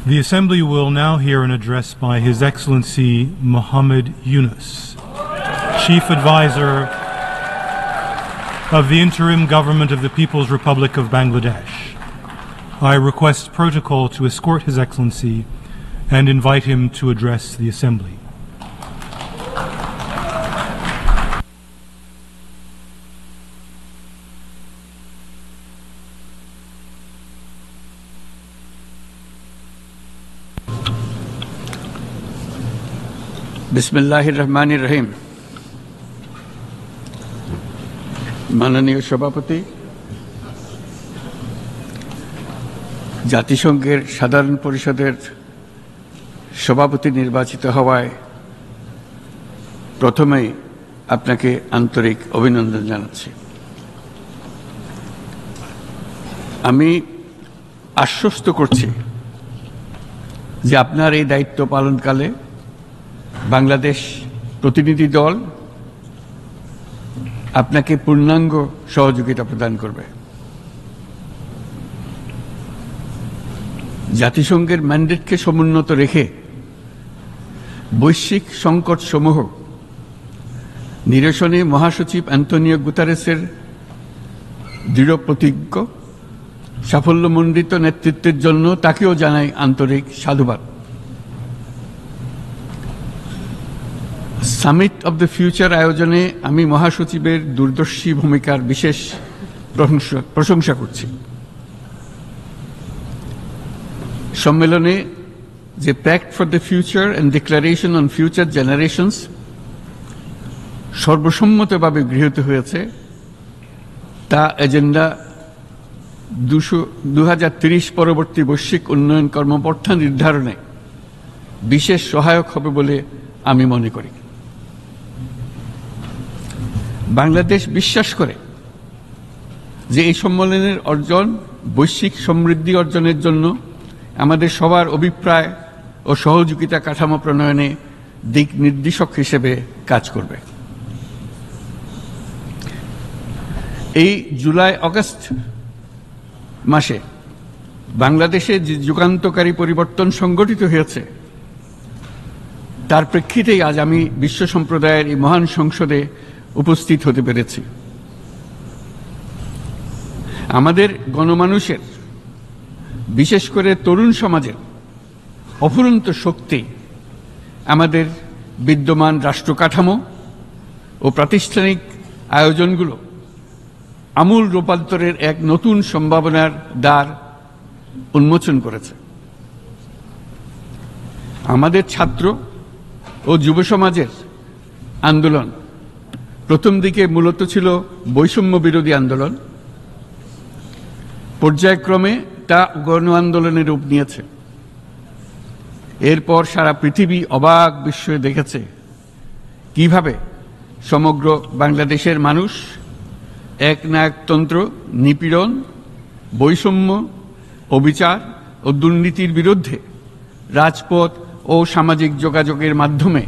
The Assembly will now hear an address by His Excellency Muhammad Yunus, Chief Advisor of the Interim Government of the People's Republic of Bangladesh. I request protocol to escort His Excellency and invite him to address the Assembly. বিসমিল্লাহির রহমানির রহিম। মাননীয় সভাপতি, জাতিসংঘের সাধারণ পরিষদের সভাপতি নির্বাচিত হওয়ায় প্রথমেই আপনাকে আন্তরিক অভিনন্দন জানাচ্ছি। আমি আশ্বস্ত করছি যে আপনার এই দায়িত্ব পালনকালে বাংলাদেশ প্রতিনিধি দল আপনাকে পূর্ণাঙ্গ সহযোগিতা প্রদান করবে। জাতিসংঘের ম্যান্ডেটকে সমুন্নত রেখে বৈশ্বিক সংকটসমূহ নিরসনে মহাসচিব অ্যান্টোনিও গুতেরেসের দৃঢ় প্রতিজ্ঞ সাফল্যমণ্ডিত নেতৃত্বের জন্য তাকেও জানাই আন্তরিক সাধুবাদ। সামিট অব দ্য ফিউচার আয়োজনে আমি মহাসচিবের দূরদর্শী ভূমিকার বিশেষ প্রশংসা করছি। সম্মেলনে যে pact for the future and declaration on future generations সর্বসম্মতভাবে গৃহীত হয়েছে, তা এজেন্ডা 2030 পরবর্তী বৈশ্বিক উন্নয়ন কর্মপন্থা নির্ধারণে বিশেষ সহায়ক হবে বলে আমি মনে করি। বাংলাদেশ বিশ্বাস করে যে এই সম্মেলনের অর্জন বৈশ্বিক সমৃদ্ধি অর্জনের জন্য আমাদের সবার অভিপ্রায় ও সহযোগিতা কাঠামো প্রণয়নে দিক নির্দেশক হিসেবে কাজ করবে। এই জুলাই আগস্ট মাসে বাংলাদেশে যে যুগান্তকারী পরিবর্তন সংঘটিত হয়েছে তার প্রেক্ষিতেই আজ আমি বিশ্ব সম্প্রদায়ের এই মহান সংসদে উপস্থিত হতে পেরেছি। আমাদের গণমানুষের, বিশেষ করে তরুণ সমাজের অফুরন্ত শক্তি আমাদের বিদ্যমান রাষ্ট্র কাঠামো ও প্রাতিষ্ঠানিক আয়োজনগুলো আমূল রূপান্তরের এক নতুন সম্ভাবনার দ্বার উন্মোচন করেছে। আমাদের ছাত্র ও যুব সমাজের আন্দোলন প্রথম দিকে মূলত ছিল বৈষম্য বিরোধী আন্দোলন, পর্যায়ক্রমে তা গণ আন্দোলনের রূপ নিয়েছে। এরপর সারা পৃথিবী অবাক বিস্ময়ে দেখেছে কিভাবে সমগ্র বাংলাদেশের মানুষ একনায়কতন্ত্র, নিপীড়ন, বৈষম্য, অবিচার ও দুর্নীতির বিরুদ্ধে রাজপথ ও সামাজিক যোগাযোগের মাধ্যমে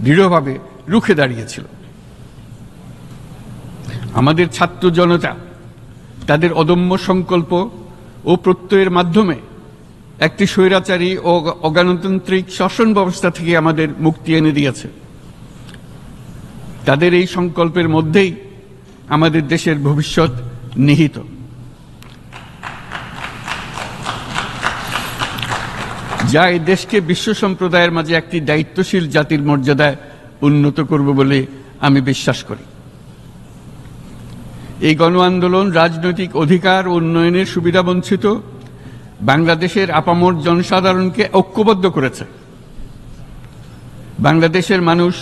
দৃঢ়ভাবে রুখে দাঁড়িয়েছিল। আমাদের ছাত্র জনতা তাদের অদম্য সংকল্প ও প্রত্যয়ের মাধ্যমে একটি স্বৈরাচারী ও অগণতান্ত্রিক শাসন ব্যবস্থা থেকে আমাদের মুক্তি এনে দিয়েছে। তাদের এই সংকল্পের মধ্যেই আমাদের দেশের ভবিষ্যৎ নিহিত। যা এই দেশকে বিশ্ব সম্প্রদায়ের মাঝে একটি দায়িত্বশীল জাতির মর্যাদায় উন্নত করবে বলে আমি বিশ্বাস করি। এই গণ আন্দোলন রাজনৈতিক অধিকার ও উন্নয়নের সুবিধাবঞ্চিত বাংলাদেশের আপামর জনসাধারণকে ঐক্যবদ্ধ করেছে। বাংলাদেশের মানুষ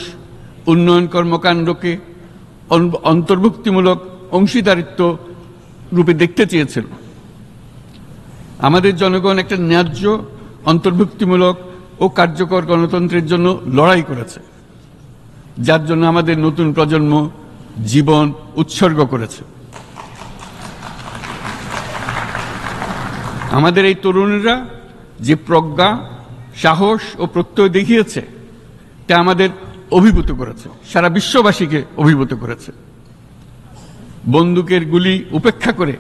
উন্নয়ন কর্মকাণ্ডকে অন্তর্ভুক্তিমূলক অংশীদারিত্ব রূপে দেখতে চেয়েছিল। আমাদের জনগণ একটা ন্যায্য, অন্তর্ভুক্তিমূলক ও কার্যকর গণতন্ত্রের জন্য লড়াই করেছে, যার জন্য আমাদের নতুন প্রজন্ম জীবন উৎসর্গ করেছে। আমাদের এই তরুণরা যে প্রজ্ঞা, সাহস ও প্রত্যয় দেখিয়েছে তা আমাদের অভিভূত করেছে, সারা বিশ্ববাসীকে অভিভূত করেছে। বন্দুকের গুলি উপেক্ষা করে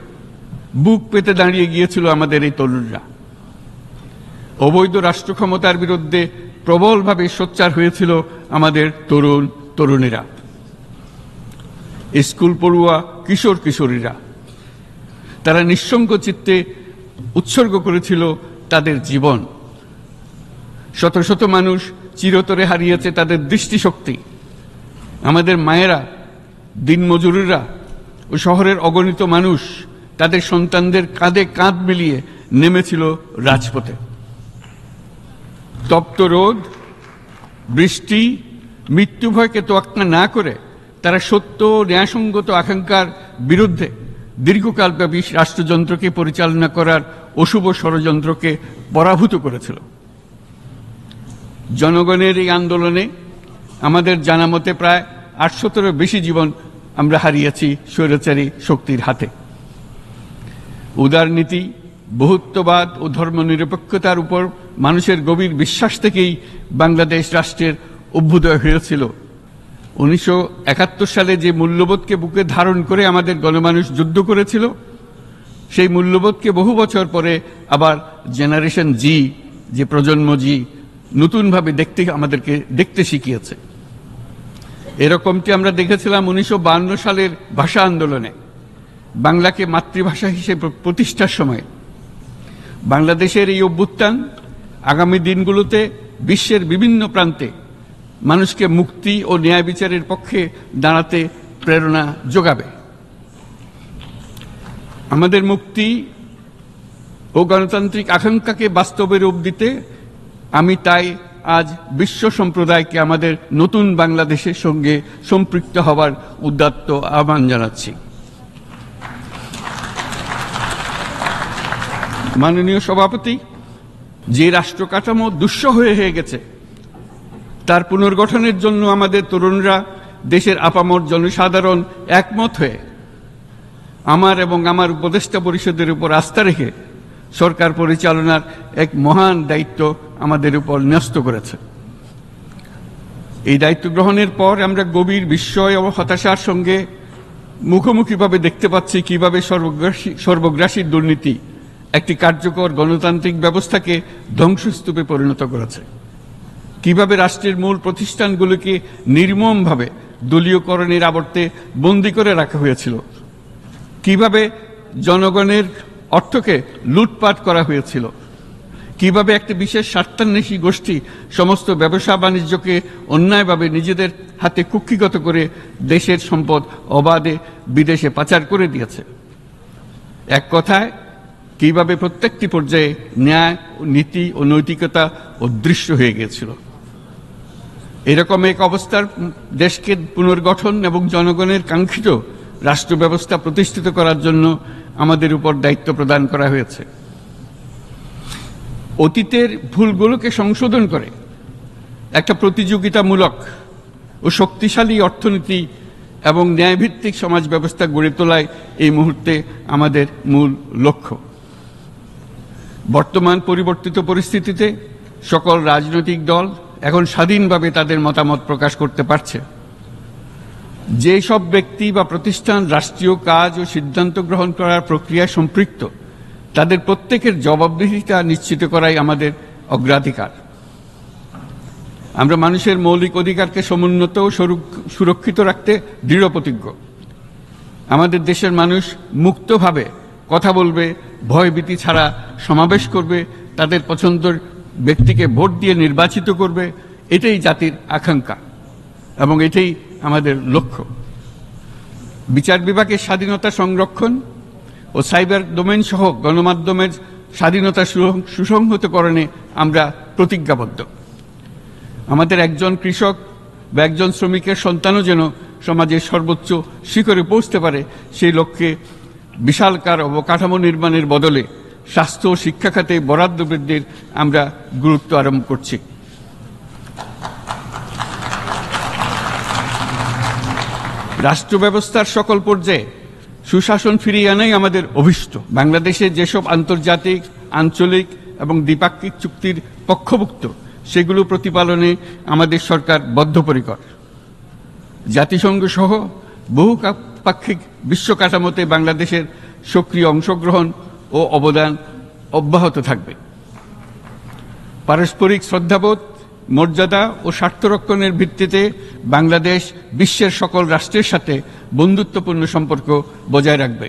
বুক পেতে দাঁড়িয়ে গিয়েছিল আমাদের এই তরুণরা। অবৈধ রাষ্ট্র ক্ষমতার বিরুদ্ধে প্রবলভাবে সোচ্চার হয়েছিল আমাদের তরুণ তরুণীরা, স্কুল পড়ুয়া কিশোর কিশোরীরা। তারা নিঃসঙ্গ চিত্তে উৎসর্গ করেছিল তাদের জীবন। শত শত মানুষ চিরতরে হারিয়েছে তাদের দৃষ্টিশক্তি। আমাদের মায়েরা, দিনমজুরিরা ও শহরের অগণিত মানুষ তাদের সন্তানদের কাঁধে কাঁধ মিলিয়ে নেমেছিল রাজপথে। তপ্ত রোদ, বৃষ্টি, মৃত্যু ভয়কে তোয়াক্কা না করে তারা সত্য ও ন্যায়সঙ্গত আকাঙ্ক্ষার বিরুদ্ধে দীর্ঘকালব্যাপী রাষ্ট্রযন্ত্রকে পরিচালনা করার অশুভ ষড়যন্ত্রকে পরাভূত করেছিল। জনগণের এই আন্দোলনে আমাদের জানামতে প্রায় 800-এরও বেশি জীবন আমরা হারিয়েছি স্বৈরাচারী শক্তির হাতে। উদারনীতি, বহুত্ববাদ ও ধর্মনিরপেক্ষতার উপর মানুষের গভীর বিশ্বাস থেকেই বাংলাদেশ রাষ্ট্রের অভ্যুদয় হয়েছিল। 1971 সালে যে মূল্যবোধকে বুকে ধারণ করে আমাদের গণমানুষ যুদ্ধ করেছিল, সেই মূল্যবোধকে বহু বছর পরে আবার জেনারেশন জি, যে প্রজন্ম জি, নতুনভাবে আমাদেরকে দেখতে শিখিয়েছে। এরকমটি আমরা দেখেছিলাম 1952 সালের ভাষা আন্দোলনে, বাংলাকে মাতৃভাষা হিসেবে প্রতিষ্ঠার সময়। বাংলাদেশের এই অভ্যুত্থান আগামী দিনগুলোতে বিশ্বের বিভিন্ন প্রান্তে মানুষকে মুক্তি ও ন্যায় বিচারের পক্ষে দাঁড়াতে প্রেরণা যোগাবে। আমাদের মুক্তি ও গণতান্ত্রিক আকাঙ্ক্ষাকে বাস্তবে রূপ দিতে আমি তাই আজ বিশ্ব সম্প্রদায়কে আমাদের নতুন বাংলাদেশের সঙ্গে সম্পৃক্ত হওয়ার উদাত্ত আহ্বান জানাচ্ছি। মাননীয় সভাপতি, যে রাষ্ট্র কাঠামো দুঃসহ হয়ে গেছে তার পুনর্গঠনের জন্য আমাদের তরুণরা, দেশের আপামর জনসাধারণ একমত হয়ে আমার এবং আমার উপদেষ্টা পরিষদের উপর আস্থা রেখে সরকার পরিচালনার এক মহান দায়িত্ব আমাদের উপর ন্যস্ত করেছে। এই দায়িত্ব গ্রহণের পর আমরা গভীর বিস্ময় ও হতাশার সঙ্গে মুখোমুখিভাবে দেখতে পাচ্ছি কিভাবে সর্বগ্রাসী দুর্নীতি একটি কার্যকর গণতান্ত্রিক ব্যবস্থাকে ধ্বংসস্তূপে পরিণত করেছে, কিভাবে রাষ্ট্রের মূল প্রতিষ্ঠানগুলোকে নির্মমভাবে দলীয়করণের আবর্তে বন্দী করে রাখা হয়েছিল, কিভাবে জনগণের অর্থকে লুটপাট করা হয়েছিল, কিভাবে একটি বিশেষ স্বার্থান্বেষী গোষ্ঠী সমস্ত ব্যবসা বাণিজ্যকে অন্যায়ভাবে নিজেদের হাতে কুক্ষিগত করে দেশের সম্পদ অবাধে বিদেশে পাচার করে দিয়েছে। এক কথায়, কিভাবে প্রত্যেকটি পর্যায়ে ন্যায়, নীতি ও নৈতিকতা অদৃশ্য হয়ে গিয়েছিল। এরকম এক অবস্থার দেশকে পুনর্গঠন এবং জনগণের কাঙ্ক্ষিত রাষ্ট্র ব্যবস্থা প্রতিষ্ঠিত করার জন্য আমাদের উপর দায়িত্ব প্রদান করা হয়েছে। অতীতের ভুলগুলোকে সংশোধন করে একটা প্রতিযোগিতামূলক ও শক্তিশালী অর্থনীতি এবং ন্যায়ভিত্তিক সমাজ ব্যবস্থা গড়ে তোলাই এই মুহূর্তে আমাদের মূল লক্ষ্য। বর্তমান পরিবর্তিত পরিস্থিতিতে সকল রাজনৈতিক দল এখন স্বাধীনভাবে তাদের মতামত প্রকাশ করতে পারছে। যে সব ব্যক্তি বা প্রতিষ্ঠান রাষ্ট্রীয় কাজ ও সিদ্ধান্ত গ্রহণ করার প্রক্রিয়ায় সম্পৃক্ত, তাদের প্রত্যেকের জবাবদিহিতা নিশ্চিত করাই আমাদের অগ্রাধিকার। আমরা মানুষের মৌলিক অধিকারকে সমুন্নত ও সুরক্ষিত রাখতে দৃঢ়প্রতিজ্ঞ। আমাদের দেশের মানুষ মুক্তভাবে কথা বলবে, ভয়ভীতি ছাড়া সমাবেশ করবে, তাদের পছন্দের ব্যক্তিকে ভোট দিয়ে নির্বাচিত করবে, এটাই জাতির আকাঙ্ক্ষা এবং এটাই আমাদের লক্ষ্য। বিচার বিভাগের স্বাধীনতা সংরক্ষণ ও সাইবার ডোমেইন সহ গণমাধ্যমের স্বাধীনতা সুসংহতকরণে আমরা প্রতিজ্ঞাবদ্ধ। আমাদের একজন কৃষক বা একজন শ্রমিকের সন্তানও যেন সমাজের সর্বোচ্চ শিখরে পৌঁছতে পারে, সেই লক্ষ্যে বিশালকার অবকাঠামো নির্মাণের বদলে স্বাস্থ্য ও শিক্ষা খাতে বরাদ্দ বৃদ্ধির আমরা গুরুত্ব আরোপ করছি। রাষ্ট্র ব্যবস্থার সকল পর্যায়ে সুশাসন ফিরিয়ে আনাই আমাদের অভীষ্ট। বাংলাদেশে যেসব আন্তর্জাতিক, আঞ্চলিক এবং দ্বিপাক্ষিক চুক্তির পক্ষভুক্ত, সেগুলো প্রতিপালনে আমাদের সরকার বদ্ধপরিকর। জাতিসংঘ সহ বহুপাক্ষিক বিশ্ব কাঠামোতে বাংলাদেশের সক্রিয় অংশগ্রহণ ও অবদান অব্যাহত থাকবে। পারস্পরিক শ্রদ্ধাবোধ, মর্যাদা ও স্বার্থরক্ষণের ভিত্তিতে বাংলাদেশ বিশ্বের সকল রাষ্ট্রের সাথে বন্ধুত্বপূর্ণ সম্পর্ক বজায় রাখবে।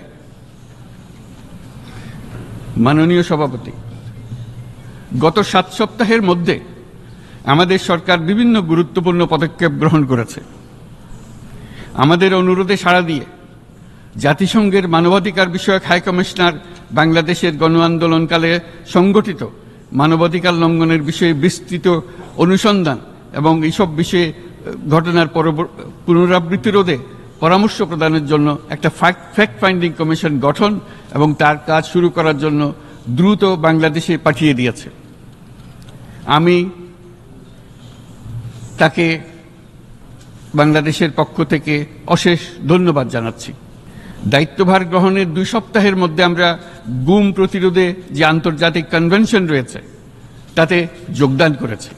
মাননীয় সভাপতি, গত 7 সপ্তাহের মধ্যে আমাদের সরকার বিভিন্ন গুরুত্বপূর্ণ পদক্ষেপ গ্রহণ করেছে। আমাদের অনুরোধে সাড়া দিয়ে জাতিসংঘের মানবাধিকার বিষয়ক হাই কমিশনার বাংলাদেশের গণ আন্দোলনকালে সংগঠিত মানবাধিকার লঙ্ঘনের বিষয়ে বিস্তৃত অনুসন্ধান এবং এইসব বিষয়ে ঘটনার পুনরাবৃত্তি রোধে পরামর্শ প্রদানের জন্য একটা ফ্যাক্ট ফাইন্ডিং কমিশন গঠন এবং তার কাজ শুরু করার জন্য দ্রুত বাংলাদেশে পাঠিয়ে দিয়েছে। আমি তাকে বাংলাদেশের পক্ষ থেকে অশেষ ধন্যবাদ জানাচ্ছি। দায়িত্বভার গ্রহণের 2 সপ্তাহের মধ্যে আমরা গুম প্রতিরোধে যে আন্তর্জাতিক কনভেনশন রয়েছে তাতে যোগদান করেছি।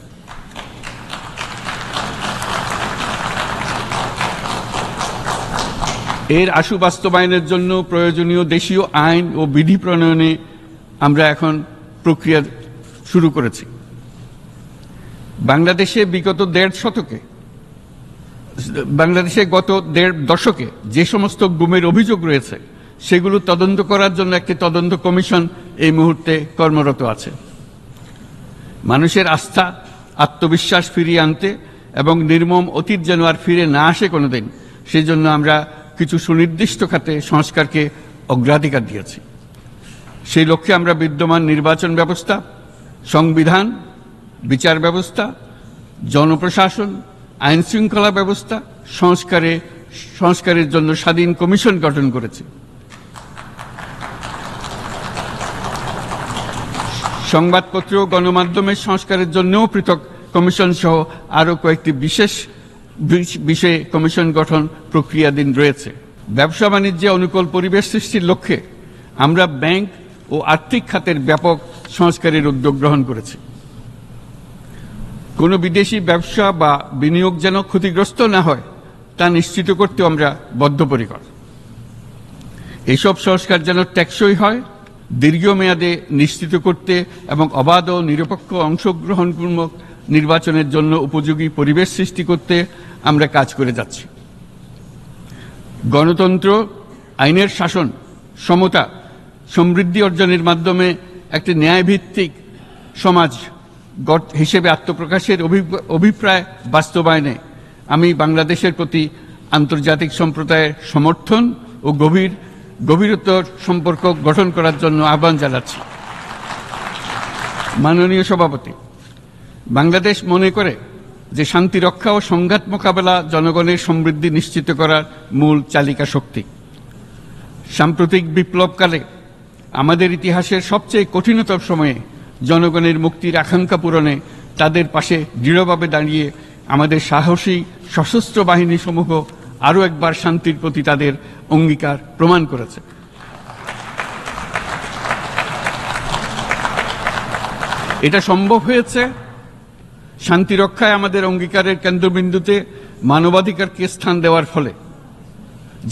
এর আশু বাস্তবায়নের জন্য প্রয়োজনীয় দেশীয় আইন ও বিধি প্রণয়নে আমরা এখন প্রক্রিয়া শুরু করেছি। বাংলাদেশে গত 1.5 দশকে যে সমস্ত গুমের অভিযোগ রয়েছে সেগুলো তদন্ত করার জন্য একটি তদন্ত কমিশন এই মুহূর্তে কর্মরত আছে। মানুষের আস্থা, আত্মবিশ্বাস ফিরিয়ে আনতে এবং নির্মম অতীত যেন আর ফিরে না আসে কোনোদিন, সেই জন্য আমরা কিছু সুনির্দিষ্ট খাতে সংস্কারকে অগ্রাধিকার দিয়েছি। সেই লক্ষ্যে আমরা বিদ্যমান নির্বাচন ব্যবস্থা, সংবিধান, বিচার ব্যবস্থা, জনপ্রশাসন, আইন শৃঙ্খলা ব্যবস্থা সংস্কারের জন্য স্বাধীন কমিশন গঠন করেছি। সংবাদপত্র ও গণমাধ্যমের সংস্কারের জন্যও পৃথক কমিশন সহ আরও কয়েকটি বিশেষ বিষয়ে কমিশন গঠন প্রক্রিয়াধীন রয়েছে। ব্যবসা বাণিজ্যে অনুকূল পরিবেশ সৃষ্টির লক্ষ্যে আমরা ব্যাংক ও আর্থিক খাতের ব্যাপক সংস্কারের উদ্যোগ গ্রহণ করেছি। কোনো বিদেশি ব্যবসা বা বিনিয়োগ যেন ক্ষতিগ্রস্ত না হয় তা নিশ্চিত করতে আমরা বদ্ধপরিকর। এইসব সংস্কার যেন টেকসই হয়, দীর্ঘমেয়াদে নিশ্চিত করতে এবং অবাধ ও নিরপেক্ষ অংশগ্রহণমূলক নির্বাচনের জন্য উপযোগী পরিবেশ সৃষ্টি করতে আমরা কাজ করে যাচ্ছি। গণতন্ত্র, আইনের শাসন, সমতা, সমৃদ্ধি অর্জনের মাধ্যমে একটি ন্যায়ভিত্তিক সমাজ হিসেবে আত্মপ্রকাশের অভিপ্রায় বাস্তবায়নে আমি বাংলাদেশের প্রতি আন্তর্জাতিক সম্প্রদায়ের সমর্থন ও গভীরতর সম্পর্ক গঠন করার জন্য আহ্বান জানাচ্ছি। মাননীয় সভাপতি, বাংলাদেশ মনে করে যে শান্তি রক্ষা ও সংঘাত মোকাবেলা জনগণের সমৃদ্ধি নিশ্চিত করার মূল চালিকা শক্তি। সাম্প্রতিক বিপ্লবকালে আমাদের ইতিহাসের সবচেয়ে কঠিনতম সময়ে জনগণের মুক্তির আকাঙ্ক্ষা পূরণে তাদের পাশে দৃঢ়ভাবে দাঁড়িয়ে আমাদের সাহসী সশস্ত্র বাহিনী সমূহ আরও একবার শান্তির প্রতি তাদের অঙ্গীকার প্রমাণ করেছে। এটা সম্ভব হয়েছে শান্তি রক্ষায় আমাদের অঙ্গীকারের কেন্দ্রবিন্দুতে মানবাধিকারকে স্থান দেওয়ার ফলে।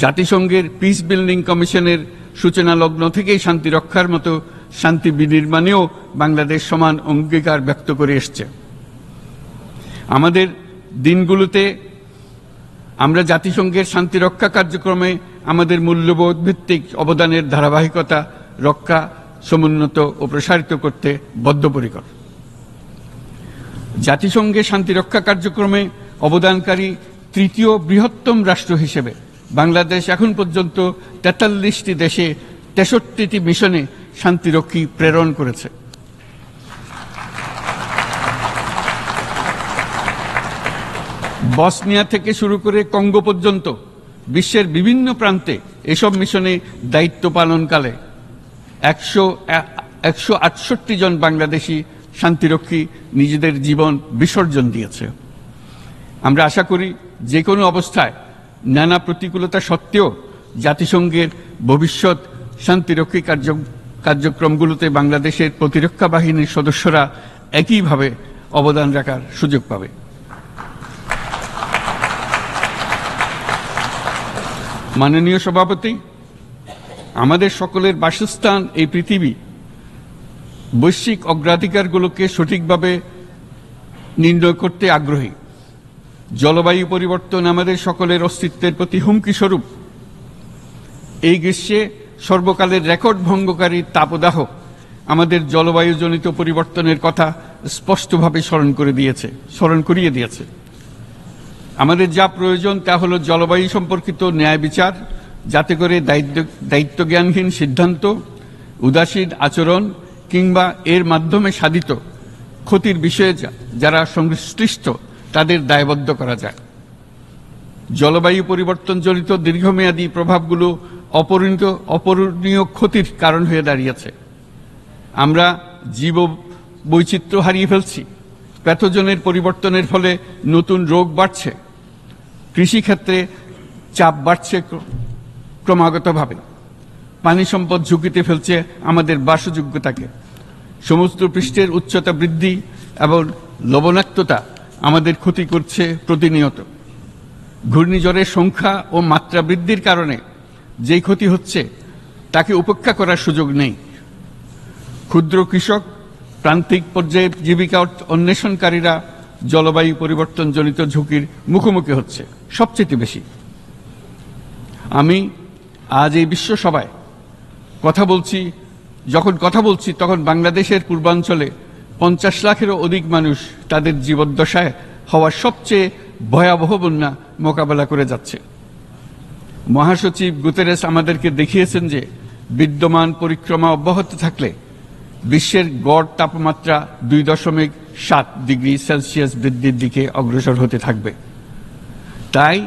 জাতিসংঘের পিস বিল্ডিং কমিশনের সূচনা লগ্ন থেকেই শান্তি রক্ষার মতো শান্তি বিনির্মাণেও বাংলাদেশ সমান অঙ্গীকার ব্যক্ত করে এসছে। আমাদের দিনগুলোতে আমরা জাতিসংঘের শান্তি রক্ষা কার্যক্রমে আমাদের মূল্যবোধ ভিত্তিক অবদানের ধারাবাহিকতা রক্ষা, সমুন্নত ও প্রসারিত করতে বদ্ধপরিকর। জাতিসংঘের শান্তি রক্ষা কার্যক্রমে অবদানকারী তৃতীয় বৃহত্তম রাষ্ট্র হিসেবে বাংলাদেশ এখন পর্যন্ত 43টি দেশে 63টি মিশনে শান্তিরক্ষী প্রেরণ করেছে। বসনিয়া থেকে শুরু করে কঙ্গো পর্যন্ত বিশ্বের বিভিন্ন প্রান্তে এসব মিশনে দায়িত্ব পালনকালে 168 জন বাংলাদেশি শান্তিরক্ষী নিজেদের জীবন বিসর্জন দিয়েছে। আমরা আশা করি যে কোনো অবস্থায় নানা প্রতিকূলতা সত্ত্বেও জাতিসংঘের ভবিষ্যৎ শান্তিরক্ষী কার্যক্রমগুলোতে বাংলাদেশের প্রতিরক্ষা বাহিনীর সদস্যরা একইভাবে অবদান রাখার সুযোগ পাবে। মাননীয় সভাপতি, আমাদের সকলের বাসস্থান এই পৃথিবী। বৈশ্বিক অগ্রাধিকারগুলোকে সঠিকভাবে নির্ণয় করতে আগ্রহী। জলবায়ু পরিবর্তন আমাদের সকলের অস্তিত্বের প্রতি হুমকি স্বরূপ। এই গ্রীষ্মে সর্বকালের রেকর্ড ভঙ্গকারী তাপদাহ আমাদের জলবায়ুজনিত পরিবর্তনের কথা স্পষ্টভাবে স্মরণ করিয়ে দিয়েছে। আমাদের যা প্রয়োজন তা হলো জলবায়ু সম্পর্কিত ন্যায় বিচার, যাতে করে দায়িত্বজ্ঞানহীন সিদ্ধান্ত, উদাসীন আচরণ কিংবা এর মাধ্যমে সাধিত ক্ষতির বিষয়ে যারা সংশ্লিষ্ট তাদের দায়বদ্ধ করা যায়। জলবায়ু পরিবর্তনজনিত দীর্ঘমেয়াদী প্রভাবগুলো অপূরণীয় ক্ষতির কারণ হয়ে দাঁড়িয়েছে। আমরা জীব বৈচিত্র্য হারিয়ে ফেলছি, প্যাথোজেনের পরিবর্তনের ফলে নতুন রোগ বাড়ছে, কৃষিক্ষেত্রে চাপ বাড়ছে ক্রমাগতভাবে, পানি সম্পদ ঝুঁকিতে ফেলছে আমাদের বাসযোগ্যতাকে, সমুদ্র পৃষ্ঠের উচ্চতা বৃদ্ধি এবং লবণাক্ততা আমাদের ক্ষতি করছে প্রতিনিয়ত। ঘূর্ণিঝড়ের সংখ্যা ও মাত্রা বৃদ্ধির কারণে যেই ক্ষতি হচ্ছে তাকে উপেক্ষা করার সুযোগ নেই। ক্ষুদ্র কৃষক, প্রান্তিক পর্যায়ে জীবিকা অন্বেষণকারীরা জলবায়ু পরিবর্তনজনিত ঝুঁকির মুখোমুখি হচ্ছে সবচেয়ে বেশি। আমি আজ এই বিশ্ব সভায় যখন কথা বলছি তখন বাংলাদেশের পূর্বাঞ্চলে 50 লাখেরও অধিক মানুষ তাদের জীবদ্দশায় হওয়া সবচেয়ে ভয়াবহ বন্যা মোকাবেলা করে যাচ্ছে। মহাসচিব গুতেরেস আমাদেরকে দেখিয়েছেন যে বিদ্যমান পরিক্রমা অব্যাহত থাকলে বিশ্বের গড় তাপমাত্রা 2.7 ডিগ্রি সেলসিয়াস বৃদ্ধির দিকে অগ্রসর হতে থাকবে। তাই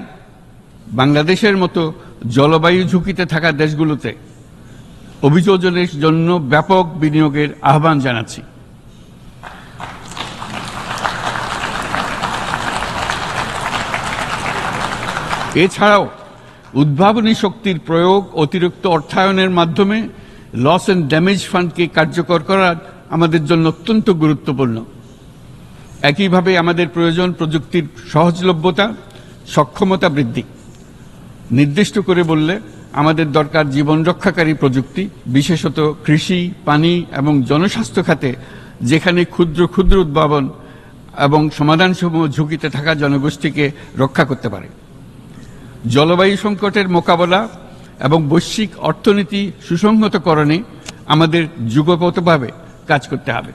বাংলাদেশের মতো জলবায়ু ঝুঁকিতে থাকা দেশগুলোতে অভিযোজনের জন্য ব্যাপক বিনিয়োগের আহ্বান জানাচ্ছি। এছাড়াও উদ্ভাবনী শক্তির প্রয়োগ, অতিরিক্ত অর্থায়নের মাধ্যমে লস অ্যান্ড ড্যামেজ ফান্ডকে কার্যকর করা আমাদের জন্য অত্যন্ত গুরুত্বপূর্ণ। একইভাবে আমাদের প্রয়োজন প্রযুক্তির সহজলভ্যতা, সক্ষমতা বৃদ্ধি। নির্দিষ্ট করে বললে আমাদের দরকার জীবন রক্ষাকারী প্রযুক্তি, বিশেষত কৃষি, পানি এবং জনস্বাস্থ্য খাতে, যেখানে ক্ষুদ্র ক্ষুদ্র উদ্ভাবন এবং সমাধানসমূহ ঝুঁকিতে থাকা জনগোষ্ঠীকে রক্ষা করতে পারে। জলবায়ু সংকটের মোকাবেলা এবং বৈশ্বিক অর্থনীতি সুসংহতকরণে আমাদের যুগপৎভাবে কাজ করতে হবে।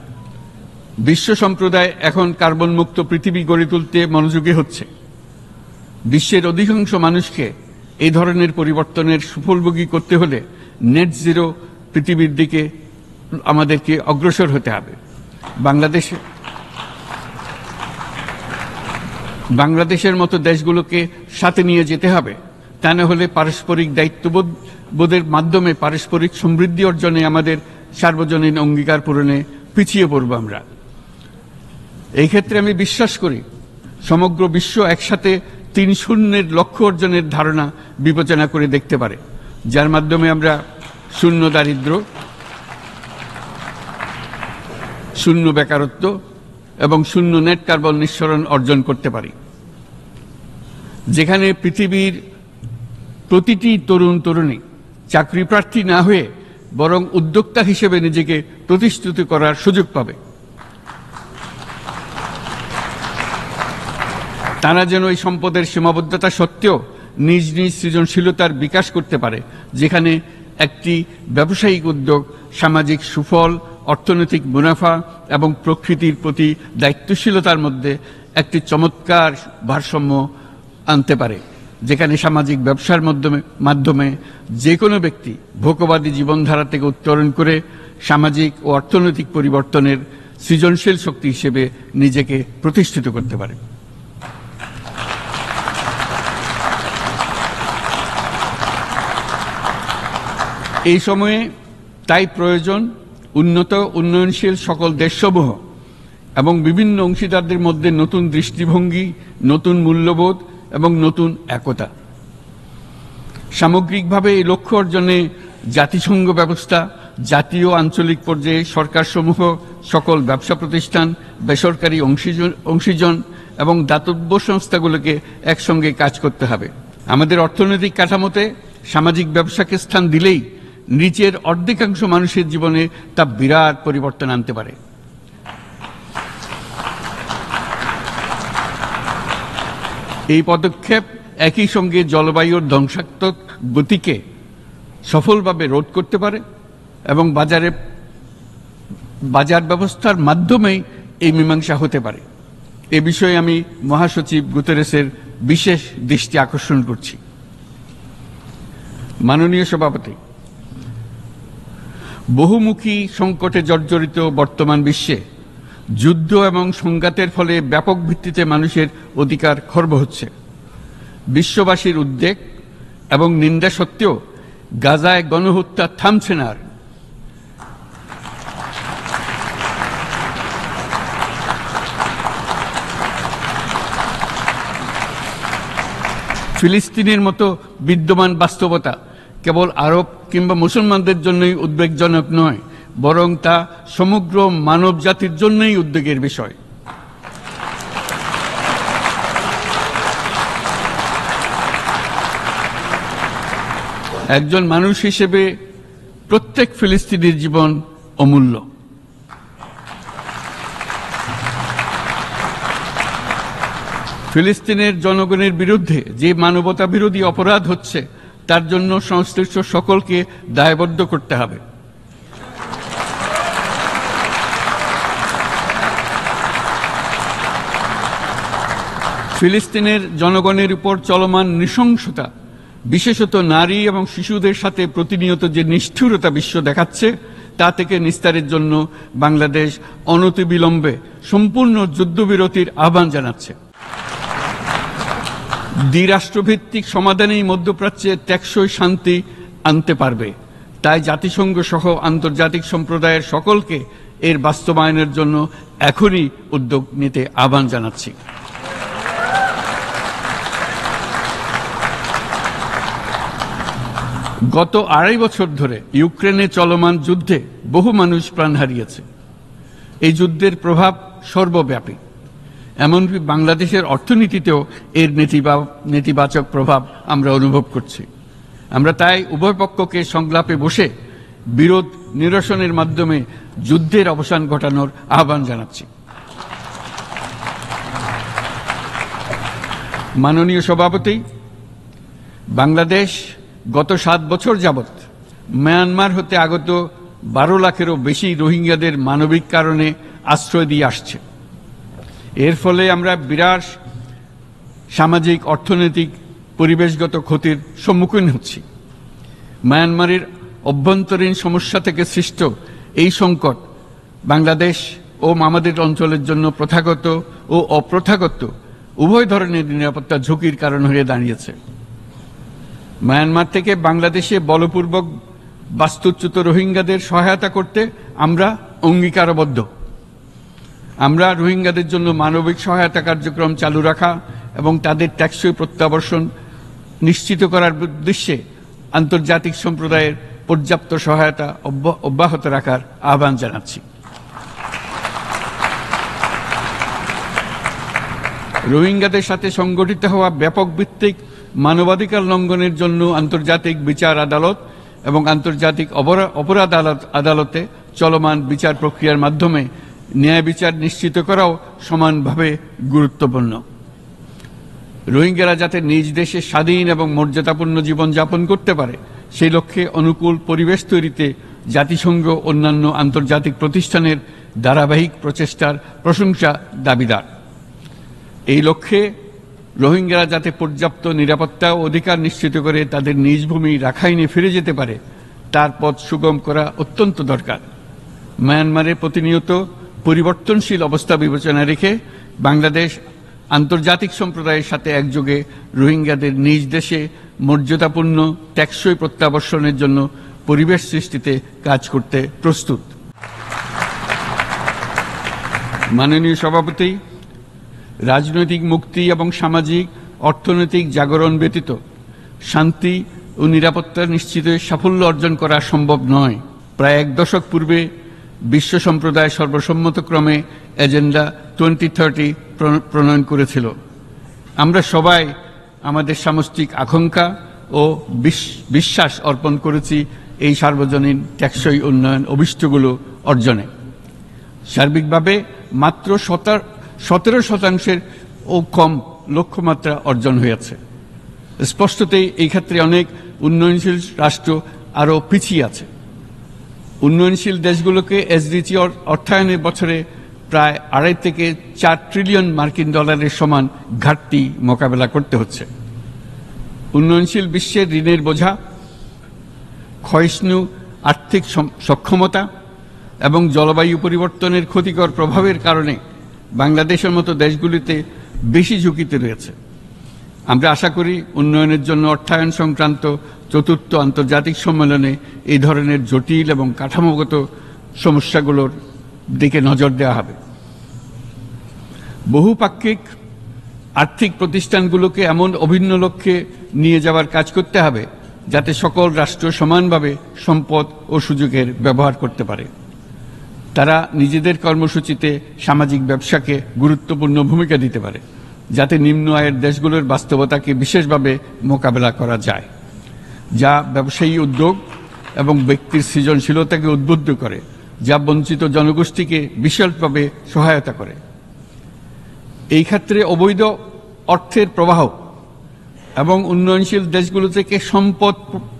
বিশ্ব সম্প্রদায় এখন কার্বন মুক্ত পৃথিবী গড়ে তুলতে মনোযোগী হচ্ছে। বিশ্বের অধিকাংশ মানুষকে এই ধরনের পরিবর্তনের সুফলভোগী করতে হলে নেট জিরো পৃথিবীর দিকে আমাদেরকে অগ্রসর হতে হবে। বাংলাদেশের মতো দেশগুলোকে সাথে নিয়ে যেতে হবে। তা না হলে পারস্পরিক দায়িত্ববোধের মাধ্যমে পারস্পরিক সমৃদ্ধি অর্জনে আমাদের সার্বজনীন অঙ্গীকার পূরণে পিছিয়ে পড়ব আমরা। এই ক্ষেত্রে আমি বিশ্বাস করি সমগ্র বিশ্ব একসাথে 3-0 লক্ষ্য অর্জনের ধারণা বিবেচনা করে দেখতে পারে, যার মাধ্যমে আমরা শূন্য দারিদ্র, শূন্য বেকারত্ব এবং শূন্য নেট কার্বন নিঃসরণ অর্জন করতে পারি। যেখানে পৃথিবীর প্রতিটি তরুণ তরুণী চাকরি প্রার্থী না হয়ে বরং উদ্যোক্তা হিসেবে নিজেকে প্রতিষ্ঠিত করার সুযোগ পাবে। তারা যেন এই সম্পদের সীমাবদ্ধতা সত্ত্বেও নিজ নিজ সৃজনশীলতার বিকাশ করতে পারে, যেখানে একটি ব্যবসায়িক উদ্যোগ সামাজিক সুফল, অর্থনৈতিক মুনাফা এবং প্রকৃতির প্রতি দায়িত্বশীলতার মধ্যে একটি চমৎকার ভারসাম্য আনতে পারে, যেখানে সামাজিক ব্যবসার মাধ্যমে যে কোনো ব্যক্তি ভোগবাদী জীবনধারা থেকে উত্তরণ করে সামাজিক ও অর্থনৈতিক পরিবর্তনের সৃজনশীল শক্তি হিসেবে নিজেকে প্রতিষ্ঠিত করতে পারে। এই সময়ে তাই প্রয়োজন উন্নত উন্নয়নশীল সকল দেশসমূহ এবং বিভিন্ন অংশীদারদের মধ্যে নতুন দৃষ্টিভঙ্গি, নতুন মূল্যবোধ এবং নতুন একতা। সামগ্রিকভাবে এই লক্ষ্য অর্জনে জাতিসংঘ ব্যবস্থা, জাতীয় আঞ্চলিক পর্যায়ে সরকারসমূহ, সকল ব্যবসা প্রতিষ্ঠান, বেসরকারি অংশীজন এবং দাতব্য সংস্থাগুলোকে একসঙ্গে কাজ করতে হবে। আমাদের অর্থনৈতিক কাঠামোতে সামাজিক ব্যবসাকে স্থান দিলেই নিচের অর্ধেকাংশ মানুষের জীবনে তা বিরাট পরিবর্তন আনতে পারে। এই পদক্ষেপ একই সঙ্গে জলবায়ুর ধ্বংসাত্মক গতিকে সফলভাবে রোধ করতে পারে এবং বাজার ব্যবস্থার মাধ্যমেই এই মীমাংসা হতে পারে। এ বিষয়ে আমি মহাসচিব গুতেরেসের বিশেষ দৃষ্টি আকর্ষণ করছি। মাননীয় সভাপতি, বহুমুখী সংকটে জর্জরিত বর্তমান বিশ্বে যুদ্ধ এবং সংঘাতের ফলে ব্যাপক ভিত্তিতে মানুষের অধিকার খর্ব হচ্ছে। বিশ্ববাসীর উদ্বেগ এবং নিন্দা সত্ত্বেও গাজায় গণহত্যা থামছে না। ফিলিস্তিনের মতো বিদ্যমান বাস্তবতা কেবল আরব কিংবা মুসলমানদের জন্যই উদ্বেগজনক নয়, বরং তা সমগ্র মানব জাতির জন্যই উদ্বেগের বিষয়। একজন মানুষ হিসেবে প্রত্যেক ফিলিস্তিনির জীবন অমূল্য। ফিলিস্তিনের জনগণের বিরুদ্ধে যে মানবতা বিরোধী অপরাধ হচ্ছে তার জন্য সংশ্লিষ্ট সকলকে দায়বদ্ধ করতে হবে। ফিলিস্তিনের জনগণের উপর চলমান নৃশংসতা, বিশেষত নারী এবং শিশুদের সাথে প্রতিনিয়ত যে নিষ্ঠুরতা বিশ্ব দেখাচ্ছে, তা থেকে নিস্তারের জন্য বাংলাদেশ অনতিবিলম্বে সম্পূর্ণ যুদ্ধবিরতির আহ্বান জানাচ্ছে। দ্বিরাষ্ট্রভিত্তিক সমাধানেই মধ্যপ্রাচ্যে টেকসই শান্তি আনতে পারবে। তাই জাতিসংঘ সহ আন্তর্জাতিক সম্প্রদায়ের সকলকে এর বাস্তবায়নের জন্য এখনই উদ্যোগ নিতে আহ্বান জানাচ্ছি। গত 2.5 বছর ধরে ইউক্রেনে চলমান যুদ্ধে বহু মানুষ প্রাণ হারিয়েছে। এই যুদ্ধের প্রভাব সর্বব্যাপী, এমনকি বাংলাদেশের অর্থনীতিতেও এর নেতিবাচক প্রভাব আমরা অনুভব করছি। আমরা তাই উভয় পক্ষকে সংলাপে বসে বিরোধ নিরসনের মাধ্যমে যুদ্ধের অবসান ঘটানোর আহ্বান জানাচ্ছি। মাননীয় সভাপতি, বাংলাদেশ গত 7 বছর যাবৎ মায়ানমার হতে আগত 12 লাখেরও বেশি রোহিঙ্গাদের মানবিক কারণে আশ্রয় দিয়ে আসছে। এর ফলে আমরা বিরাট সামাজিক, অর্থনৈতিক, পরিবেশগত ক্ষতির সম্মুখীন হচ্ছি। মায়ানমারের অভ্যন্তরীণ সমস্যা থেকে সৃষ্ট এই সংকট বাংলাদেশ ও আমাদের অঞ্চলের জন্য প্রথাগত ও অপ্রথাগত উভয় ধরনের নিরাপত্তা ঝুঁকির কারণ হয়ে দাঁড়িয়েছে। মায়ানমার থেকে বাংলাদেশে বলপূর্বক বাস্তুচ্যুত রোহিঙ্গাদের সহায়তা করতে আমরা অঙ্গীকারবদ্ধ। আমরা রোহিঙ্গাদের জন্য মানবিক সহায়তা কার্যক্রম চালু রাখা এবং তাদের টেকসই প্রত্যাবর্তন নিশ্চিত করার উদ্দেশ্যে আন্তর্জাতিক সম্প্রদায়ের পর্যাপ্ত সহায়তা অব্যাহত রাখার আহ্বান জানাচ্ছি। রোহিঙ্গাদের সাথে সংগঠিত হওয়া ব্যাপক ভিত্তিক মানবাধিকার লঙ্ঘনের জন্য আন্তর্জাতিক বিচার আদালত এবং আন্তর্জাতিক অপরাধ আদালতে চলমান বিচার প্রক্রিয়ার মাধ্যমে ন্যায় বিচার নিশ্চিত করাও সমানভাবে গুরুত্বপূর্ণ। রোহিঙ্গারা যাতে নিজ দেশে স্বাধীন এবং মর্যাদাপূর্ণ জীবনযাপন করতে পারে, সেই লক্ষ্যে অনুকূল পরিবেশ তৈরিতে জাতিসংঘ অন্যান্য আন্তর্জাতিক প্রতিষ্ঠানের ধারাবাহিক প্রচেষ্টার প্রশংসা দাবিদার। এই লক্ষ্যে রোহিঙ্গারা যাতে পর্যাপ্ত নিরাপত্তা ও অধিকার নিশ্চিত করে তাদের নিজ ভূমি রাখাইনে ফিরে যেতে পারে, তার পথ সুগম করা অত্যন্ত দরকার। মায়ানমারে প্রতিনিয়ত পরিবর্তনশীল অবস্থা বিবেচনা রেখে বাংলাদেশ আন্তর্জাতিক সম্প্রদায়ের সাথে একযোগে রোহিঙ্গাদের নিজ দেশে মর্যাদাপূর্ণ টেকসই প্রত্যাবর্তনের জন্য পরিবেশ সৃষ্টিতে কাজ করতে প্রস্তুত। মাননীয় সভাপতি, রাজনৈতিক মুক্তি এবং সামাজিক অর্থনৈতিক জাগরণ ব্যতীত শান্তি ও নিরাপত্তা নিশ্চিতে সাফল্য অর্জন করা সম্ভব নয়। প্রায় 1 দশক পূর্বে বিশ্ব সম্প্রদায় সর্বসম্মতক্রমে এজেন্ডা 2030 প্রণয়ন করেছিল। আমরা সবাই আমাদের সামষ্টিক আকাঙ্ক্ষা ও বিশ্বাস অর্পণ করেছি এই সার্বজনীন টেকসই উন্নয়ন অভিষ্টগুলো অর্জনে। সার্বিকভাবে মাত্র 17% ও কম লক্ষ্যমাত্রা অর্জন হয়েছে। স্পষ্টতই এই ক্ষেত্রে অনেক উন্নয়নশীল রাষ্ট্র আরও পিছিয়ে আছে। উন্নয়নশীল দেশগুলোকে এসডিজি অর্থায়নের বছরে প্রায় 2.5 থেকে 4 ট্রিলিয়ন মার্কিন ডলারের সমান ঘাটতি মোকাবেলা করতে হচ্ছে। উন্নয়নশীল বিশ্বের ঋণের বোঝা, ক্ষয়িষ্ণু আর্থিক সক্ষমতা এবং জলবায়ু পরিবর্তনের ক্ষতিকর প্রভাবের কারণে বাংলাদেশের মতো দেশগুলিতে বেশি ঝুঁকিতে রয়েছে। আমরা আশা করি উন্নয়নের জন্য অর্থায়ন সংক্রান্ত চতুর্থ আন্তর্জাতিক সম্মেলনে এই ধরনের জটিল এবং কাঠামোগত সমস্যাগুলোর দিকে নজর দেওয়া হবে। বহুপাক্ষিক আর্থিক প্রতিষ্ঠানগুলোকে এমন অভিন্ন লক্ষ্যে নিয়ে যাওয়ার কাজ করতে হবে যাতে সকল রাষ্ট্র সমানভাবে সম্পদ ও সুযোগের ব্যবহার করতে পারে। তারা নিজেদের কর্মসূচিতে সামাজিক ব্যবসাকে গুরুত্বপূর্ণ ভূমিকা দিতে পারে, যাতে নিম্ন আয়ের দেশগুলোর বাস্তবতাকে বিশেষভাবে মোকাবেলা করা যায়, যা ব্যবসায়ী উদ্যোগ এবং ব্যক্তির সৃজনশীলতাকে উদ্বুদ্ধ করে, যা বঞ্চিত জনগোষ্ঠীকে বিশালভাবে সহায়তা করে। এই ক্ষেত্রে অবৈধ অর্থের প্রবাহ এবং উন্নয়নশীল দেশগুলো থেকে সম্পদ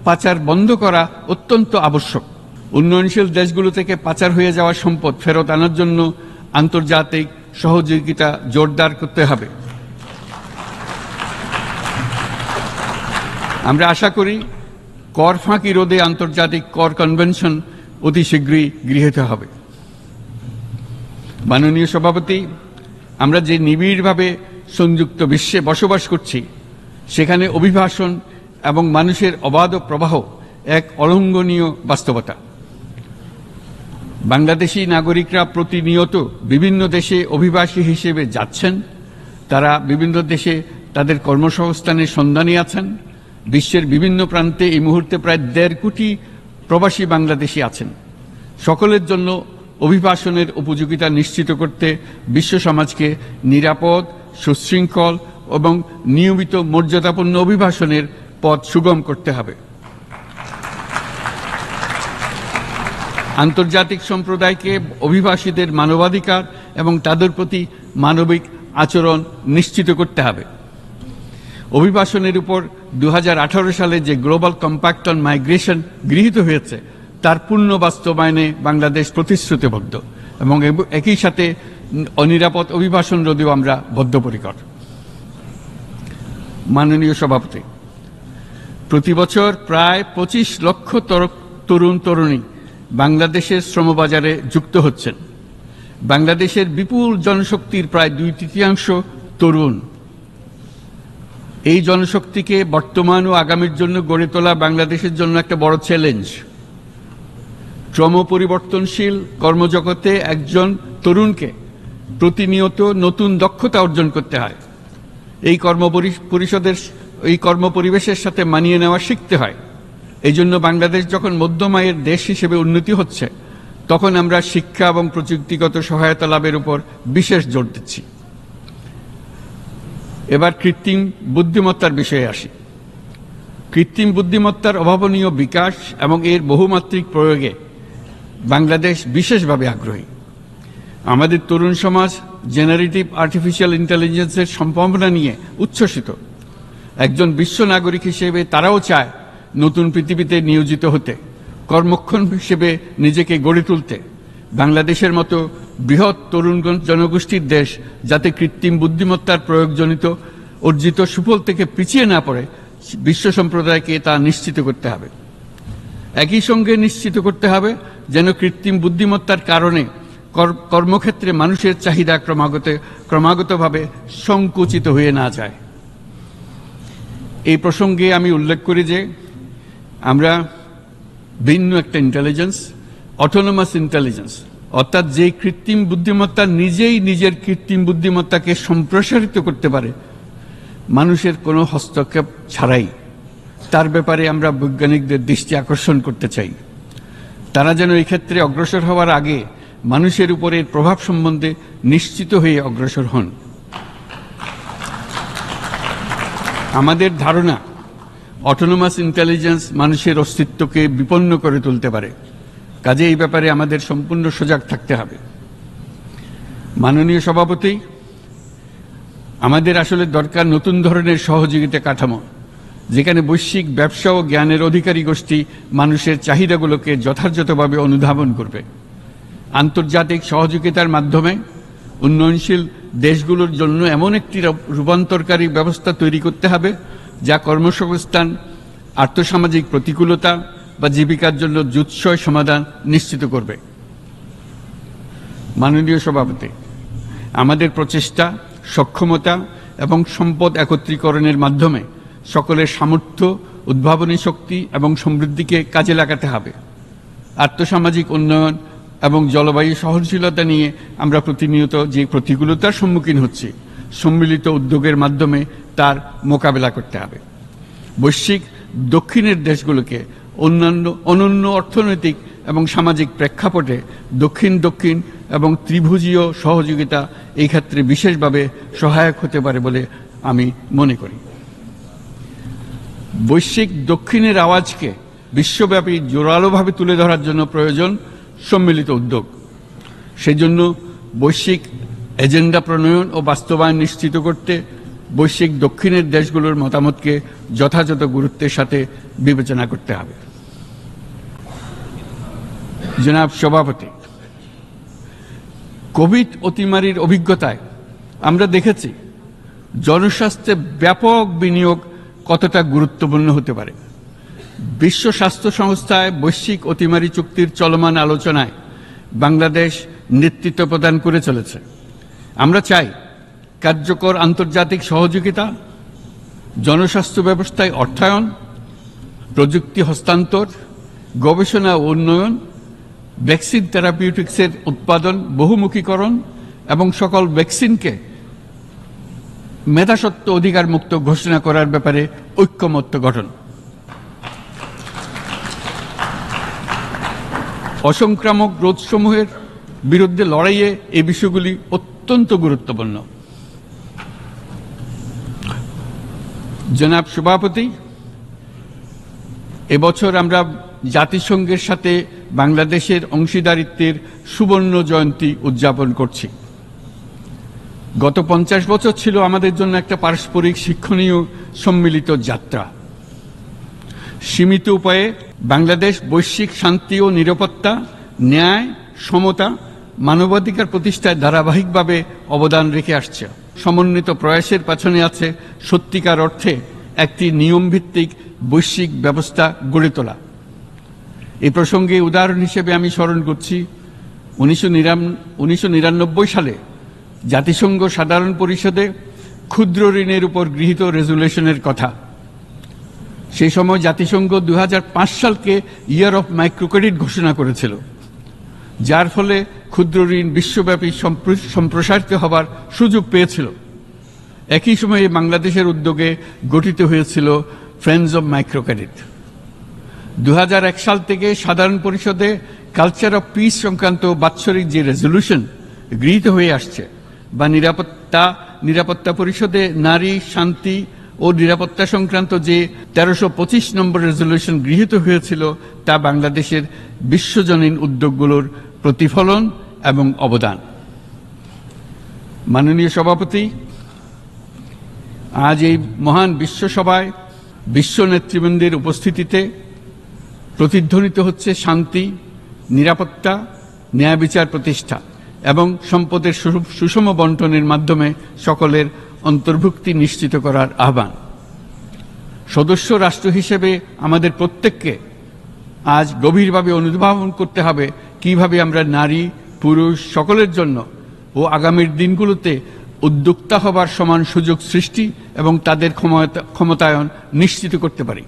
পাচার বন্ধ করা অত্যন্ত আবশ্যক। উন্নয়নশীল দেশগুলো থেকে পাচার হয়ে যাওয়া সম্পদ ফেরত আনার জন্য আন্তর্জাতিক সহযোগিতা জোরদার করতে হবে। আমরা আশা করি কর ফাঁকি রোধে আন্তর্জাতিক কর কনভেনশন অতি শীঘ্রই গৃহীত হবে। মাননীয় সভাপতি, আমরা যে নিবিড়ভাবে সংযুক্ত বিশ্বে বসবাস করছি, সেখানে অভিবাসন এবং মানুষের অবাধ প্রবাহ এক অলঙ্ঘনীয় বাস্তবতা। বাংলাদেশি নাগরিকরা প্রতিনিয়ত বিভিন্ন দেশে অভিবাসী হিসেবে যাচ্ছেন। তারা বিভিন্ন দেশে তাদের কর্মসংস্থানের সন্ধানে আছেন। বিশ্বের বিভিন্ন প্রান্তে এই মুহূর্তে প্রায় 1.5 কোটি প্রবাসী বাংলাদেশি আছেন। সকলের জন্য অভিবাসনের উপযোগিতা নিশ্চিত করতে বিশ্ব সমাজকে নিরাপদ, সুশৃঙ্খল এবং নিয়মিত মর্যাদাপূর্ণ অভিবাসনের পথ সুগম করতে হবে। আন্তর্জাতিক সম্প্রদায়কে অভিবাসীদের মানবাধিকার এবং তাদের প্রতি মানবিক আচরণ নিশ্চিত করতে হবে। অভিবাসনের উপর 2018 সালে যে গ্লোবাল কম্প্যাক্ট অন মাইগ্রেশন গৃহীত হয়েছে, তার পূর্ণ বাস্তবায়নে বাংলাদেশ প্রতিশ্রুতিবদ্ধ এবং একই সাথে অনিরাপদ অভিবাসন রোধেও আমরা বদ্ধপরিকর। মাননীয় সভাপতি, প্রতি বছর প্রায় 25 লক্ষ তরুণ তরুণী বাংলাদেশের শ্রমবাজারে যুক্ত হচ্ছেন। বাংলাদেশের বিপুল জনশক্তির প্রায় 2/3 তরুণ। এই জনশক্তিকে বর্তমান ও আগামীর জন্য গড়ে তোলা বাংলাদেশের জন্য একটা বড় চ্যালেঞ্জ। ক্রমপরিবর্তনশীল কর্মজগতে একজন তরুণকে প্রতিনিয়ত নতুন দক্ষতা অর্জন করতে হয়। এই কর্মপরিবেশের সাথে মানিয়ে নেওয়া শিখতে হয়। এই জন্য বাংলাদেশ যখন মধ্যম আয়ের দেশ হিসেবে উন্নতি হচ্ছে, তখন আমরা শিক্ষা এবং প্রযুক্তিগত সহায়তা লাভের উপর বিশেষ জোর দিচ্ছি। এবার কৃত্রিম বুদ্ধিমত্তার বিষয়ে আসি। কৃত্রিম বুদ্ধিমত্তার অভাবনীয় বিকাশ এবং এর বহুমাত্রিক প্রয়োগে বাংলাদেশ বিশেষভাবে আগ্রহী। আমাদের তরুণ সমাজ জেনারেটিভ আর্টিফিশিয়াল ইন্টেলিজেন্সের সম্ভাবনা নিয়ে উচ্ছ্বসিত। একজন বিশ্ব নাগরিক হিসেবে তারাও চায় নতুন পৃথিবীতে নিয়োজিত হতে, কর্মক্ষম হিসেবে নিজেকে গড়ে তুলতে। বাংলাদেশের মতো বৃহৎ তরুণ জনগোষ্ঠীর দেশ যাতে কৃত্রিম বুদ্ধিমত্তার প্রয়োগজনিত অর্জিত সুফল থেকে পিছিয়ে না পড়ে, বিশ্ব সম্প্রদায়কে তা নিশ্চিত করতে হবে। একই সঙ্গে নিশ্চিত করতে হবে যেন কৃত্রিম বুদ্ধিমত্তার কারণে কর্মক্ষেত্রে মানুষের চাহিদা ক্রমাগতভাবে সংকুচিত হয়ে না যায়। এই প্রসঙ্গে আমি উল্লেখ করি যে আমরা ভিন্ন একটা ইন্টেলিজেন্স, অটোনোমাস ইন্টেলিজেন্স, অর্থাৎ যে কৃত্রিম বুদ্ধিমত্তা নিজেই নিজের কৃত্রিম বুদ্ধিমত্তাকে সম্প্রসারিত করতে পারে মানুষের কোনো হস্তক্ষেপ ছাড়াই, তার ব্যাপারে আমরা বৈজ্ঞানিকদের দৃষ্টি আকর্ষণ করতে চাই। তারা যেন এই ক্ষেত্রে অগ্রসর হওয়ার আগে মানুষের উপরের প্রভাব সম্বন্ধে নিশ্চিত হয়ে অগ্রসর হন। আমাদের ধারণা অটোনোমাস ইন্টেলিজেন্স মানুষের অস্তিত্বকে বিপন্ন করে তুলতে পারে। কাজে এই ব্যাপারে আমাদের সম্পূর্ণ সজাগ থাকতে হবে। মাননীয় সভাপতি, আমাদের আসলে দরকার নতুন ধরনের সহযোগিতা কাঠামো, যেখানে বৈশ্বিক ব্যবসা ও জ্ঞানের অধিকারী গোষ্ঠী মানুষের চাহিদাগুলোকে যথাযথভাবে অনুধাবন করবে। আন্তর্জাতিক সহযোগিতার মাধ্যমে উন্নয়নশীল দেশগুলোর জন্য এমন একটি রূপান্তরকারী ব্যবস্থা তৈরি করতে হবে যা কর্মসংস্থান, আর্থসামাজিক প্রতিকূলতা বা জীবিকার জন্য যুৎসয় সমাধান নিশ্চিত করবে। মাননীয় সভাপতি, আমাদের প্রচেষ্টা, সক্ষমতা এবং সম্পদ একত্রীকরণের মাধ্যমে সকলের সামর্থ্য, উদ্ভাবনী শক্তি এবং সমৃদ্ধিকে কাজে লাগাতে হবে। আর্থসামাজিক উন্নয়ন এবং জলবায়ু সহনশীলতা নিয়ে আমরা প্রতিনিয়ত যে প্রতিকূলতার সম্মুখীন হচ্ছি, সম্মিলিত উদ্যোগের মাধ্যমে তার মোকাবেলা করতে হবে। বৈশ্বিক দক্ষিণের দেশগুলোকে অনন্য অর্থনৈতিক এবং সামাজিক প্রেক্ষাপটে দক্ষিণ দক্ষিণ এবং ত্রিভুজীয় সহযোগিতা এই ক্ষেত্রে বিশেষভাবে সহায়ক হতে পারে বলে আমি মনে করি। বৈশ্বিক দক্ষিণের আওয়াজকে বিশ্বব্যাপী জোরালোভাবে তুলে ধরার জন্য প্রয়োজন সম্মিলিত উদ্যোগ। সেজন্য বৈশ্বিক এজেন্ডা প্রণয়ন ও বাস্তবায়ন নিশ্চিত করতে বৈশ্বিক দক্ষিণের দেশগুলোর মতামতকে যথাযথ গুরুত্বের সাথে বিবেচনা করতে হবে। জনাব সভাপতি, কোভিড অতিমারির অভিজ্ঞতায় আমরা দেখেছি জনস্বাস্থ্যে ব্যাপক বিনিয়োগ কতটা গুরুত্বপূর্ণ হতে পারে। বিশ্ব স্বাস্থ্য সংস্থায় বৈশ্বিক অতিমারি চুক্তির চলমান আলোচনায় বাংলাদেশ নেতৃত্ব প্রদান করে চলেছে। আমরা চাই কার্যকর আন্তর্জাতিক সহযোগিতা, জনস্বাস্থ্য ব্যবস্থায় অর্থায়ন, প্রযুক্তি হস্তান্তর, গবেষণা ও উন্নয়ন, ভ্যাকসিন থেরাপিউটিক্সের উৎপাদন, বহুমুখীকরণ এবং সকল ভ্যাকসিনকে মেধাস্বত্ব অধিকার মুক্ত ঘোষণা করার ব্যাপারে ঐক্যমত্য গঠন। অসংক্রামক রোগসমূহের বিরুদ্ধে লড়াইয়ে এই বিষয়গুলি অত্যন্ত গুরুত্বপূর্ণ। জনাব সভাপতি, এবছর আমরা জাতিসংঘের সাথে বাংলাদেশের অংশীদারিত্বের সুবর্ণ জয়ন্তী উদযাপন করছি। গত 50 বছর ছিল আমাদের জন্য একটা পারস্পরিক শিক্ষণীয় সম্মিলিত যাত্রা। সীমিত উপায়ে বাংলাদেশ বৈশ্বিক শান্তি ও নিরাপত্তা, ন্যায়, সমতা, মানবাধিকার প্রতিষ্ঠায় ধারাবাহিকভাবে অবদান রেখে আসছে। সমন্বিত প্রয়াসের পেছনে আছে সত্যিকার অর্থে একটি নিয়মভিত্তিক বৈশ্বিক ব্যবস্থা গড়ে তোলা। এই প্রসঙ্গে উদাহরণ হিসেবে আমি স্মরণ করছি 1999 সালে জাতিসংঘ সাধারণ পরিষদে ক্ষুদ্র ঋণের উপর গৃহীত রেজুলেশনের কথা। সেই সময় জাতিসংঘ 2005 সালকে ইয়ার অফ মাইক্রোক্রেডিট ঘোষণা করেছিল, যার ফলে ক্ষুদ্র ঋণ বিশ্বব্যাপী সম্প্রসারিত হবার সুযোগ পেয়েছিল। একই সময়ে বাংলাদেশের উদ্যোগে গঠিত হয়েছিল ফ্রেন্ডস অব মাইক্রোক্রেডিট। 2001 সাল থেকে সাধারণ পরিষদে কালচার অফ পিস সংক্রান্ত বাৎসরিক যে রেজলিউশন গৃহীত হয়ে আসছে, বা নিরাপত্তা পরিষদে নারী, শান্তি ও নিরাপত্তা সংক্রান্ত যে 1325 নম্বর রেজলিউশন গৃহীত হয়েছিল, তা বাংলাদেশের বিশ্বজনীন উদ্যোগগুলোর প্রতিফলন এবং অবদান। মাননীয় সভাপতি, আজ এই মহান বিশ্বসভায় বিশ্ব নেতৃবৃন্দের উপস্থিতিতে প্রতিধ্বনিত হচ্ছে শান্তি, নিরাপত্তা, ন্যায় বিচার প্রতিষ্ঠা এবং সম্পদের সুষম বন্টনের মাধ্যমে সকলের অন্তর্ভুক্তি নিশ্চিত করার আহ্বান। সদস্য রাষ্ট্র হিসেবে আমাদের প্রত্যেককে আজ গভীরভাবে অনুধাবন করতে হবে কিভাবে আমরা নারী, পুরুষ সকলের জন্য ও আগামীর দিনগুলোতে উদ্যোক্তা হবার সমান সুযোগ সৃষ্টি এবং তাদের ক্ষমতায়ন নিশ্চিত করতে পারি।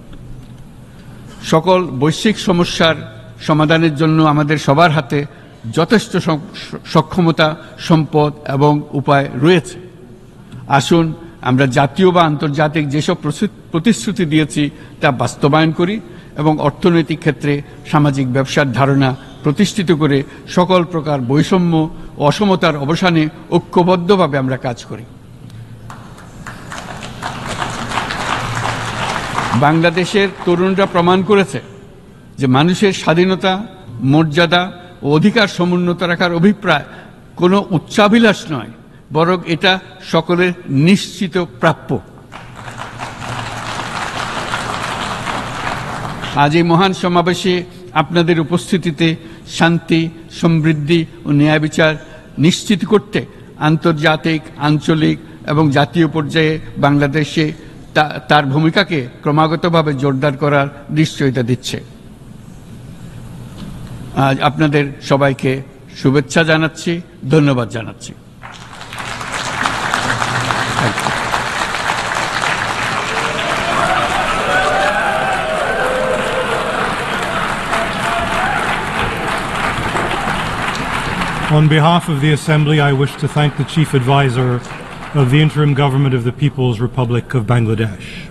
সকল বৈশ্বিক সমস্যার সমাধানের জন্য আমাদের সবার হাতে যথেষ্ট সক্ষমতা, সম্পদ এবং উপায় রয়েছে। আসুন আমরা জাতীয় বা আন্তর্জাতিক যেসব প্রতিশ্রুতি দিয়েছি তা বাস্তবায়ন করি এবং অর্থনৈতিক ক্ষেত্রে সামাজিক ব্যবসার ধারণা প্রতিষ্ঠিত করে সকল প্রকার বৈষম্য ও অসমতার অবসানে ঐক্যবদ্ধভাবে আমরা কাজ করি। বাংলাদেশের তরুণরা প্রমাণ করেছে যে মানুষের স্বাধীনতা, মর্যাদা ও অধিকার সমুন্নত রাখার অভিপ্রায় কোনো উচ্চাভিলাষ নয়, বরং এটা সকলের নিশ্চিত প্রাপ্য। আজ এই মহান সমাবেশে আপনাদের উপস্থিতিতে শান্তি, সমৃদ্ধি ও ন্যায় বিচার নিশ্চিত করতে আন্তর্জাতিক, আঞ্চলিক এবং জাতীয় পর্যায়ে বাংলাদেশে তার ভূমিকাকে ক্রমাগতভাবে জোরদার করার নিশ্চয়তা দিচ্ছে। আজ আপনাদের সবাইকে শুভেচ্ছা জানাচ্ছি, ধন্যবাদ জানাচ্ছি। On behalf of the Assembly, I wish to thank the Chief Advisor of the Interim Government of the People's Republic of Bangladesh.